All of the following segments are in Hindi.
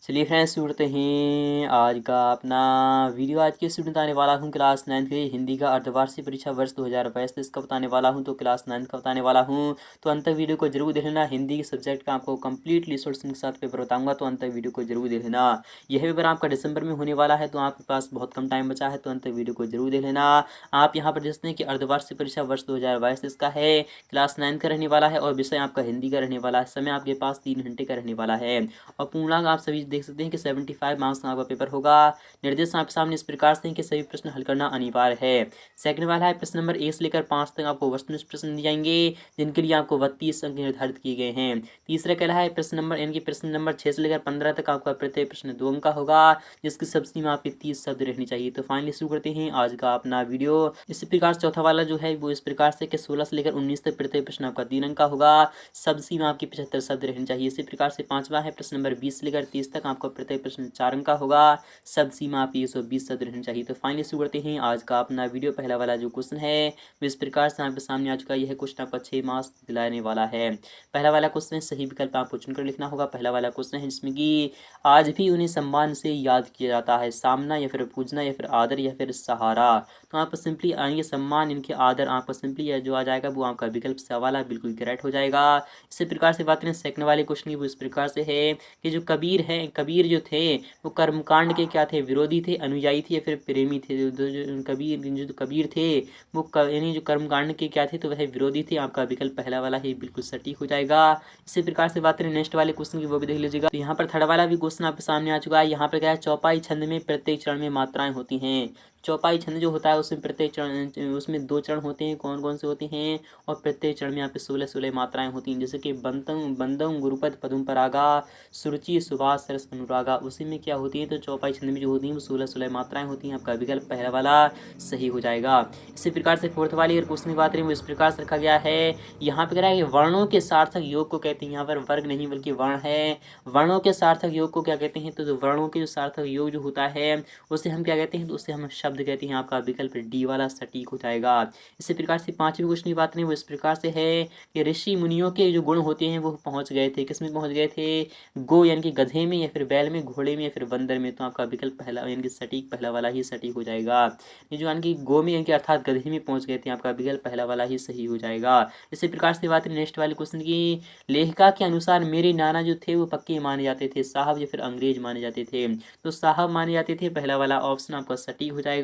चलिए फ्रेंड्स, शुरू करते हैं आज का अपना वीडियो। आज के स्टूडेंट बताने वाला हूँ क्लास 9 के हिंदी का अर्धवार्षिक परीक्षा वर्ष 2022 इसका बताने वाला हूँ। तो क्लास 9 का बताने वाला हूँ, तो अंत तक वीडियो को जरूर देख लेना। हिंदी के सब्जेक्ट का आपको कंप्लीटली सोल्यूशन के साथ पेपर बताऊंगा, तो अंत तक वीडियो को जरूर देख लेना। यह पेपर आपका दिसंबर में होने वाला है, तो आपके पास बहुत कम टाइम बचा है, तो अंत तक वीडियो को जरूर देख लेना। आप यहाँ पर देखते हैं कि अर्धवार्षिक परीक्षा वर्ष 2022 इसका है, क्लास 9 का रहने वाला है और विषय आपका हिंदी का रहने वाला है। समय आपके पास 3 घंटे का रहने वाला है और पूर्णांक आप सभी देख सकते हैं कि 75 मार्क्स का आपका पेपर होगा। निर्देश आपके सामने इस प्रकार से हैं कि सभी प्रश्न हल करना अनिवार्य है। सेकंड वाला है प्रश्न नंबर 1 से लेकर 5 तक आपको वस्तुनिष्ठ प्रश्न दिए जाएंगे, जिनके लिए आपको 32 अंक निर्धारित किए गए हैं। तीसरा कहला है प्रश्न नंबर यानी कि प्रश्न नंबर 6 से लेकर 15 तक आपका प्रत्येक प्रश्न 2 अंक का होगा, जिसकी सबसी में आपके 30 शब्द रहनी चाहिए। तो फाइनली शुरू करते हैं आज का अपना वीडियो। इसी प्रकार चौथा वाला जो है वो इस प्रकार से कि 16 से लेकर 19 तक प्रत्येक प्रश्न आपका 3 अंक का होगा, सबसी में आपकी 75 शब्द रहने चाहिए। इसी प्रकार से पांचवा है प्रश्न नंबर 20 से लेकर 30 तक आपका प्रत्येक प्रश्न 4 अंक का होगा, शब्द सीमा आपकी 120 शब्द रहनी चाहिए। तो फाइनली शुरू करते हैं आज का अपना वीडियो। पहला वाला जो क्वेश्चन है वो इस प्रकार से आपके सामने आ चुका है। यह क्वेश्चन आपका 6 मार्क्स दिलाने वाला है। पहला वाला क्वेश्चन है, सही विकल्प आपको चुनकर लिखना होगा। पहला वाला क्वेश्चन है जिसमें कि आज भी उन्हें सम्मान से याद किया जाता है, सामना या फिर पूजना या फिर आदर या फिर सहारा। तो आपको सिंपली आएंगे सम्मान इनके आदर, आपको सिंपली जो आ जाएगा वो आपका विकल्प सा वाला बिल्कुल करेक्ट हो जाएगा। इसी प्रकार से बात करें सेकंड वाले क्वेश्चन की, वो इस प्रकार से है कि जो कबीर है, कबीर जो थे वो कर्मकांड के क्या थे, विरोधी थे, अनुयायी थे या फिर प्रेमी थे। जो कबीर थे वो यानी जो कर्मकांड के क्या थे तो वह विरोधी थे। आपका विकल्प पहला वाला ही बिल्कुल सटीक हो जाएगा। इसी प्रकार से बात करें नेक्स्ट वाले क्वेश्चन की, वो भी देख लीजिएगा। तो यहाँ पर थर्ड वाला भी क्वेश्चन आपके सामने आ चुका है। यहाँ पर क्या है, चौपाई छंद में प्रत्येक चरण में मात्राएं होती हैं। चौपाई छंद जो होता है उसमें प्रत्येक चरण, उसमें 2 चरण होते हैं। कौन कौन से होते हैं, और प्रत्येक चरण में यहाँ पे 16 मात्राएं होती हैं। जैसे कि बंतम बंदम गुरुपद पदम परागा सुरुचि सुभाष सरस अनुरागा, उसी में क्या होती है, तो चौपाई छंद में जो होती है वो 16 मात्राएं होती हैं। आपका विकल्प पहला वाला सही हो जाएगा। इसी प्रकार से फोर्थ वाली अगर क्वेश्चन की बात करें वो इस प्रकार से रखा गया है। यहाँ पे कह रहा है कि वर्णों के सार्थक योग को कहते हैं, यहाँ पर वर्ग नहीं बल्कि वर्ण है। वर्णों के सार्थक योग को क्या कहते हैं, तो जो वर्णों के जो सार्थक योग जो होता है उसे हम क्या कहते हैं, तो उसे हम शब्द कहते हैं। आपका विकल्प डी वाला सटीक हो जाएगा। इसी प्रकार से पांचवी क्वेश्चन की बात करें वो इस प्रकार से है कि ऋषि मुनियों के जो गुण होते हैं वो पहुंच गए थे, किसमें पहुंच गए थे, गो यानी कि गधे में या फिर बैल में, घोड़े में या फिर बंदर में। तो आपका विकल्प पहला यानी कि सटीक पहला वाला ही सटीक हो जाएगा। ये जो यानी कि गो में यानी कि अर्थात गधे में पहुंच गए थे, आपका विकल्प पहला वाला ही सही हो जाएगा। इसी प्रकार से बात करें नेक्स्ट वाले क्वेश्चन की, लेखिका के अनुसार मेरे नाना जो थे वो पक्के माने जाते थे, साहब या फिर अंग्रेज माने जाते थे। तो साहब माने जाते थे, पहला वाला ऑप्शन आपका सटीक हो जाएगा।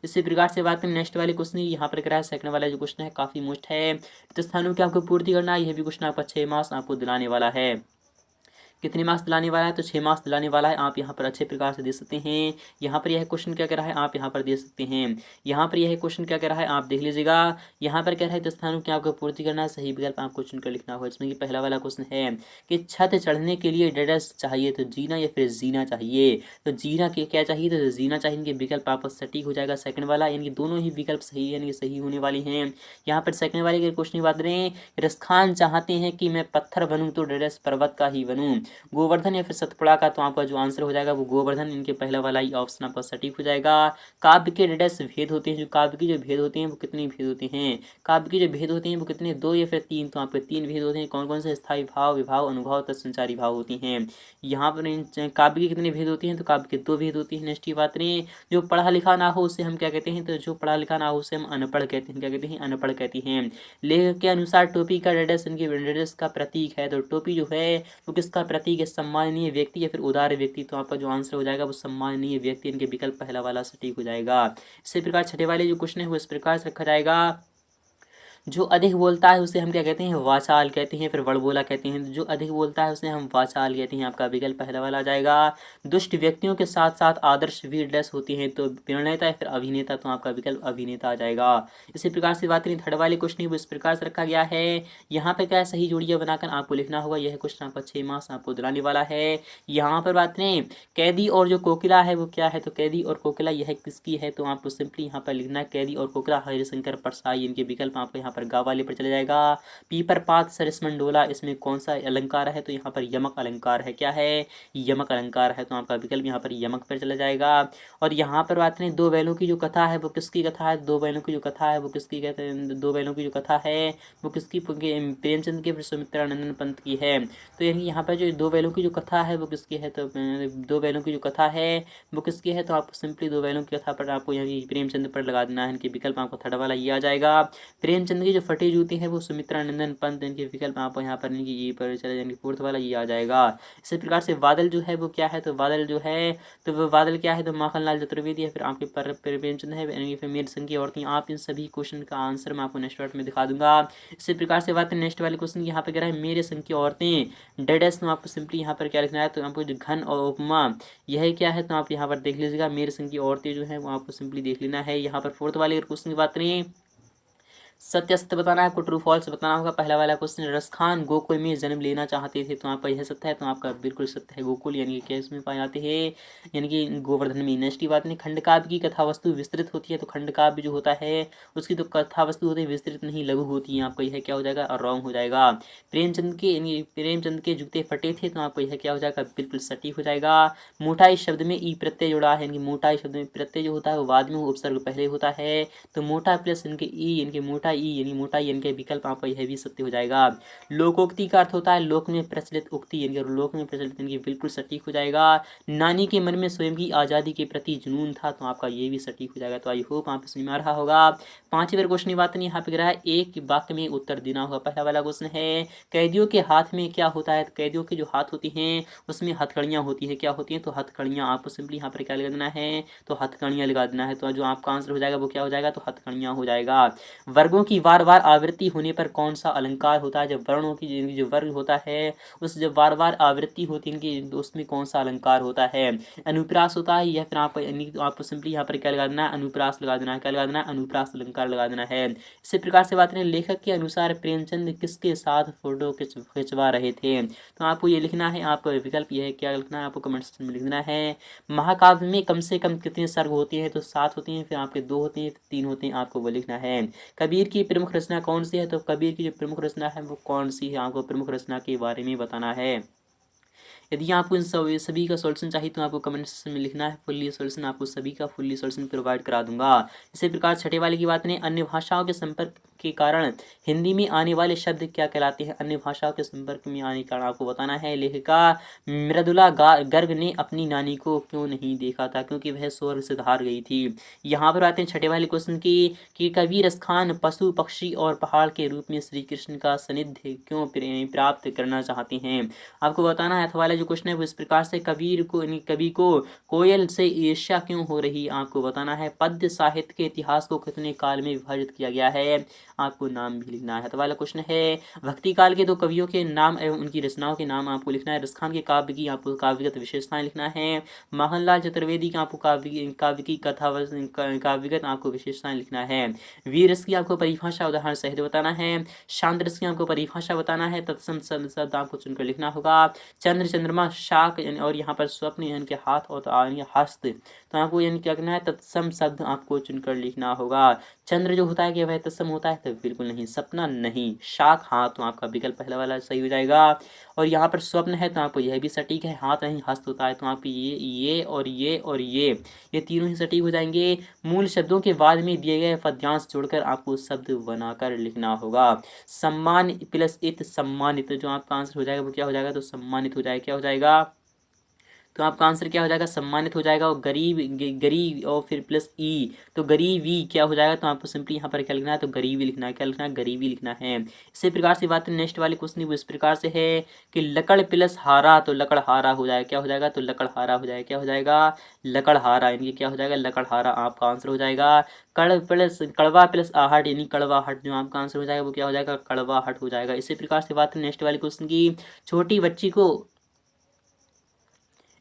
इसी प्रकार से बात करें नेक्स्ट वाले क्वेश्चन, यहाँ पर करा है सेकंड वाला जो क्वेश्चन है काफी मोस्ट है, तो स्थानों की आपको पूर्ति करना। यह भी क्वेश्चन आपका 6 मार्क्स आपको दिलाने वाला है। कितने मार्क्स दिलाने वाला है, तो 6 मार्क्स दिलाने वाला है। आप यहाँ पर अच्छे प्रकार से दे सकते हैं। यहाँ पर यह क्वेश्चन क्या कह रहा है आप यहाँ पर दे सकते हैं। यहाँ पर यह क्वेश्चन क्या कह रहा है आप देख लीजिएगा। यहाँ पर कह रहा है स्थानों की आपको पूर्ति करना है, सही विकल्प आपको चुनकर लिखना होगा। इसमें कि पहला वाला क्वेश्चन है कि छत चढ़ने के लिए डेडस चाहिए, तो जीना या फिर जीना चाहिए। तो जीना के क्या चाहिए, तो जीना चाहिए, इनके विकल्प आपका सटीक हो जाएगा सेकंड वाला, यानी कि दोनों ही विकल्प सही है, यानी कि सही होने वाली हैं। यहाँ पर सेकंड वाले के क्वेश्चन की बात करें, रसखान चाहते हैं कि मैं पत्थर बनूं तो डेडस पर्वत का ही बनूं, गोवर्धन या फिर सतपुड़ा का। तो आपका जो आंसर हो जाएगा वो गोवर्धन, इनके पहला वाला ही ऑप्शन आपका सटीक हो जाएगा। काव्य के डेडस भेद होते हैं, जो काव्य की जो भेद होते हैं वो कितने भेद होते हैं, काव्य के जो भेद होते हैं वो कितने, 2 या फिर 3। तो आपके 3 भेद होते हैं। कौन कौन से, स्थायी भाव, विभाव, अनुभाव तथा संचारी भाव होती हैं। यहाँ पर काव्य के कितने भेद होते हैं, तो काव्य के 2 भेद होती हैं। नेक्स्ट की बात करें, जो पढ़ा लिखा ना हो उसे हम क्या कहते हैं, तो जो पढ़ा लिखा ना हो उसे हम अनपढ़ कहते हैं। क्या कहते हैं, अनपढ़ कहती हैं। लेखक के अनुसार टोपी का डेडस इनके डेडस का प्रतीक है, तो टोपी जो है वो किसका प्रतीक है, सम्माननीय व्यक्ति या फिर उदार व्यक्ति। तो आपका जो आंसर हो जाएगा वो सम्माननीय व्यक्ति, इनके विकल्प पहला वाला सटीक हो जाएगा। इसी प्रकार छठे वाले जो क्वेश्चन है वो इस प्रकार से रखा जाएगा, जो अधिक बोलता है उसे हम क्या कहते हैं, वाचाल कहते हैं, फिर बड़बोला कहते हैं। जो अधिक बोलता है उसे हम वाचाल कहते हैं। आपका विकल्प पहला वाला आ जाएगा। दुष्ट व्यक्तियों के साथ साथ आदर्श वीर डस होती हैं, तो प्रणेता या फिर अभिनेता। तो आपका विकल्प अभिनेता आ जाएगा। इसी प्रकार से बात करें थर्ड वाले क्वेश्चन को इस प्रकार से रखा गया है। यहाँ पे क्या है, सही जोड़ियां बनाकर आपको लिखना होगा। यह क्वेश्चन आपका 6 मार्क्स आपको दिलाने वाला है। यहाँ पर बात करें कैदी और जो कोकिला है वो क्या है, तो कैदी और कोकिला यह किसकी है, तो आपको सिंपली यहाँ पर लिखना है कैदी और कोकिला हरिशंकर परसाई, इनके विकल्प आपको यहाँ पर गा वाले पर चला जाएगा। पीपर पात सरस मंडोला, इसमें कौन सा अलंकार है? तो यहाँ पर यमक अलंकार है। क्या है? यमक अलंकार है। तो आपका विकल्प यहाँ पर यमक पर चला जाएगा। और यहाँ पर बात करें दो बैलों की जो कथा है वो किसकी कथा है? दो बैलों की जो कथा है वो किसकी कहते हैं? दो बैलों की जो कथा है वो किसकी? प्रेमचंद के फिर सुमित्रानंदन पंत की है। तो यानी यहाँ पर जो दो बैलों की जो कथा है वो किसकी है? तो दो बैलों की जो कथा है वो किसकी है? तो आपको सिंपली दो बैलों की कथा पर आपको यहाँ प्रेमचंद पर लगा देना है। इनके विकल्प आपको थर्ड वाला ये आ जाएगा। प्रेमचंद की जो फटी जूती है वो सुमित्रानंदन पंत, इनके विकल्प आपको यहाँ पर इनकी ये पर चले जाएंगे, फोर्थ वाला ये आ जाएगा। इसी प्रकार से बादल जो है वो क्या है? तो बादल जो है तो वो बादल क्या है? तो माखनलाल चतुर्वेदी है। फिर आपके प्रेमचंद है, यानी फिर मेरे संग की औरतें। आप इन सभी क्वेश्चन का आंसर मैं आपको नेक्स्ट पार्ट में दिखा दूंगा। इसी प्रकार से बात नेक्स्ट वाले क्वेश्चन यहाँ पे कह रहा है मेरे संग की औरतें डेडस। तो आपको सिंपली यहाँ पर क्या लिखना है? तो आपको जो घन और उपमा यह क्या है? तो आप यहाँ पर देख लीजिएगा, मेरे संग की औरतें जो है वो आपको सिंपली देख लेना है। यहाँ पर फोर्थ वाले क्वेश्चन की बात करें, सत्य सत्य बताना है आपको, ट्रू फॉल्स बताना होगा। पहला वाला क्वेश्चन, रसखान गोकुल में जन्म लेना चाहते थे, तो आपका यह सत्य है। तो आपका बिल्कुल सत्य है, गोकुल यानी कि क्या इसमें पाए जाते हैं? यानी कि गोवर्धन में। नेक्स्ट की बात नहीं, खंडकाव्य की कथा वस्तु विस्तृत होती है। तो खंडकाव्य जो होता है उसकी तो कथा वस्तु होती है विस्तृत, नहीं लघु होती है। आपका यह क्या हो जाएगा? और रॉन्ग हो जाएगा। प्रेमचंद के यानी प्रेमचंद के जूते फटे थे, तो आपको यह क्या हो जाएगा? बिल्कुल सटीक हो जाएगा। मोटाई शब्द में ई प्रत्यय जुड़ा है, यानी मोटाई शब्द में प्रत्यय जो होता है वो बाद में, उपसर्ग पहले होता है। तो मोटा प्लस इनके ई इनके मोटा ई यानी मोटा इनके विकल्प आपका यह भी सत्य हो जाएगा। लोकोक्ति का अर्थ होता है लोक में प्रचलित उक्ति, यानी लोक में प्रचलित, इनकी बिल्कुल सटीक हो जाएगा। नानी के मन में स्वयं की आज़ादी के प्रति जुनून था, तो आपका ये भी सटीक हो जाएगा। तो आई होप आप समझ में आ रहा होगा। पांचवें क्वेश्चन की बात नहीं, यहाँ पे कह रहा है एक वाक्य में उत्तर देना होगा। पहला वाला क्वेश्चन है कैदियों के हाथ में क्या होता है? तो कैदियों के जो हाथ होती हैं उसमें हथकड़ियाँ होती है। क्या होती हैं? तो हथकड़ियाँ। आपको सिंपली यहाँ पर क्या लगा देना है? तो हथकड़ियाँ लगा देना है। तो जो आपका आंसर हो जाएगा वो क्या हो जाएगा? तो हथकड़ियाँ हो जाएगा। वर्गों की बार बार आवृत्ति होने पर कौन सा अलंकार होता है? जब वर्णों की जो वर्ग होता है उस जब बार बार आवृत्ति होती है इनकी, तो उसमें कौन सा अलंकार होता है? अनुप्रास होता है, या फिर आपको सिंपली यहाँ पर क्या लगा देना है? अनुप्रास लगा देना है। क्या लगा देना है? अनुप्रास अलंकार लगा देना है। इसी प्रकार से बात करें, लेखक के अनुसार प्रेमचंद किसके साथ फोटो खिंचवा रहे थे? तो आपको ये लिखना है, आपको विकल्प ये है, क्या लिखना है? आपको कमेंट सेक्शन में लिख देना है। महाकाव्य में कम से कम कितने सर्ग होते हैं? तो 7 होते हैं। फिर आपके 2 होते हैं, 3 होते हैं, आपको वो लिखना है। कबीर की प्रमुख रचना कौन सी है? तो कबीर की जो प्रमुख रचना है वो कौन सी है? आपको प्रमुख रचना के बारे में बताना है। यदि आपको इन सभी का सॉल्यूशन चाहिए तो आपको कमेंट सेक्शन में लिखना है। फुल्ली सॉल्यूशन आपको सभी का फुल्ली सॉल्यूशन प्रोवाइड करा दूंगा। इसी प्रकार छठे वाले की बात नहीं, अन्य भाषाओं के संपर्क के कारण हिंदी में आने वाले शब्द क्या कहलाते हैं? अन्य भाषाओं के संपर्क में आने के कारण आपको बताना है। लेखिका मृदुला गर्ग ने अपनी नानी को क्यों नहीं देखा था? क्योंकि वह स्वर्ग से धार गई थी। यहाँ पर आते हैं छठे वाले क्वेश्चन की, कि कबीर स्थान पशु पक्षी और पहाड़ के रूप में श्री कृष्ण का सानिध्य क्यों प्राप्त करना चाहते हैं? आपको बताना है। अथवा वाला जो क्वेश्चन है वो इस प्रकार से, कवि को कोयल से ईर्ष्या क्यों हो रही? आपको बताना है। पद्य साहित्य के इतिहास को कितने काल में विभाजित किया गया है? आपको नाम भी लिखना है। तो वाला क्वेश्चन है भक्ति काल के 2 कवियों के नाम एवं उनकी रचनाओं के नाम आपको लिखना है। रसखान के काव्य की आपको काव्यगत विशेषताएं लिखना है। माखनलाल चतुर्वेदी की आपको काव्य की कथा काव्यगत आपको विशेषताएं लिखना है। वीर रस की आपको परिभाषा उदाहरण सहित बताना है। शांत रस की आपको परिभाषा बताना है। तत्सम शब्द आपको चुनकर लिखना होगा। चंद्र चंद्रमा शाक और यहाँ पर स्वप्न यानी कि हाथ और हस्त, तो आपको यानी क्या करना है? तत्सम शब्द आपको चुनकर लिखना होगा। चंद्र जो होता है कि वह तत्सम होता है? तो बिल्कुल नहीं। सपना नहीं। शाक हाँ, तो आपका विकल्प पहला वाला सही हो जाएगा। और यहाँ पर स्वप्न है तो आपको यह भी सटीक है। हाथ नहीं हस्त होता है, तो आप ये और ये तीनों ही सटीक हो जाएंगे। मूल शब्दों के बाद में दिए गए पद्यांश जोड़कर आपको शब्द बनाकर लिखना होगा। सम्मान प्लस इत सम्मानित, जो आपका आंसर हो जाएगा वो क्या हो जाएगा? तो सम्मानित हो जाएगा। क्या हो जाएगा? तो आपका आंसर क्या हो जाएगा? सम्मानित हो जाएगा। और गरीब और फिर प्लस ई, तो गरीबी क्या हो जाएगा? तो आपको सिंपली यहाँ पर क्या लिखना है? तो गरीबी लिखना है। क्या लिखना है? गरीबी लिखना है। इसी प्रकार से बात नेक्स्ट वाले क्वेश्चन वो इस प्रकार से है कि लकड़ प्लस हारा, तो लकड़हारा हो जाएगा। क्या हो जाएगा? तो लकड़हारा हो जाएगा। क्या हो जाएगा? लकड़हारा, यानी क्या हो जाएगा? लकड़हारा आपका आंसर हो जाएगा। कड़वा प्लस आहट यानी कड़वाहट, जो आपका आंसर हो जाएगा वो क्या हो जाएगा? कड़वाहट हो जाएगा। इसी प्रकार से बात नेक्स्ट वाले क्वेश्चन की, छोटी बच्ची को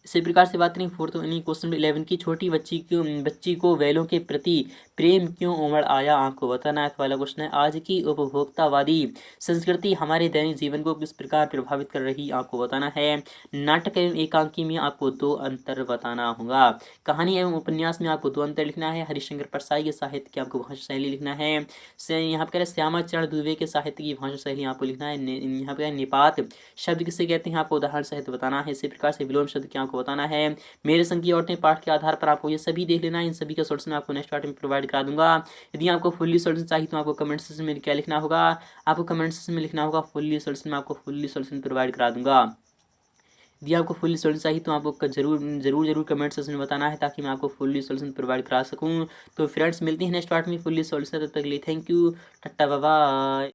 इसी प्रकार से बात करें फोर्थ यानी क्वेश्चन 11 की, छोटी बच्ची को बैलों के प्रति प्रेम क्यों उमड़ आया, आपको बताना है। वाला क्वेश्चन है, आज की उपभोक्तावादी संस्कृति हमारे दैनिक जीवन को किस प्रकार प्रभावित कर रही, आपको बताना है। नाटक एवं एकांकी में आपको 2 अंतर बताना होगा। कहानी एवं उपन्यास में आपको 2 अंतर लिखना है। हरिशंकर परसाई के साहित्य की आपको भाषा शैली लिखना है। यहाँ पर श्यामा चरण दुबे के साहित्य की भाषा शैली आपको लिखना है। यहाँ पर निपात शब्द किसे कहते हैं, आपको उदाहरण सहित बताना है। इसी प्रकार से विलोम शब्द क्या आपको बताना है। मेरे संग की औरतें पाठ के आधार पर आपको ये सभी देख लेना है। इन सभी का सोल्यूशन आपको नेक्स्ट पार्ट में प्रोवाइड करा दूंगा। यदि आपको फुल्ली सोल्यूशन चाहिए तो आपको कमेंट सेक्शन में क्या लिखना होगा, आपको कमेंट सेक्शन में लिखना होगा फुल्ली सोल्यूशन। में आपको फुल्ली सोल्यूशन प्रोवाइड करा दूंगा। यदि आपको फुल्ली सोल्यूशन चाहिए तो आपको जरूर कमेंट सेक्शन में बताना है, ताकि मैं आपको फुल्ली सोल्यूशन प्रोवाइड करा सकूँ। तो फ्रेंड्स मिलते हैं नेक्स्ट पार्ट में फुल्ली सोल्यूशन। तब तक के लिए thank you, tata bye bye.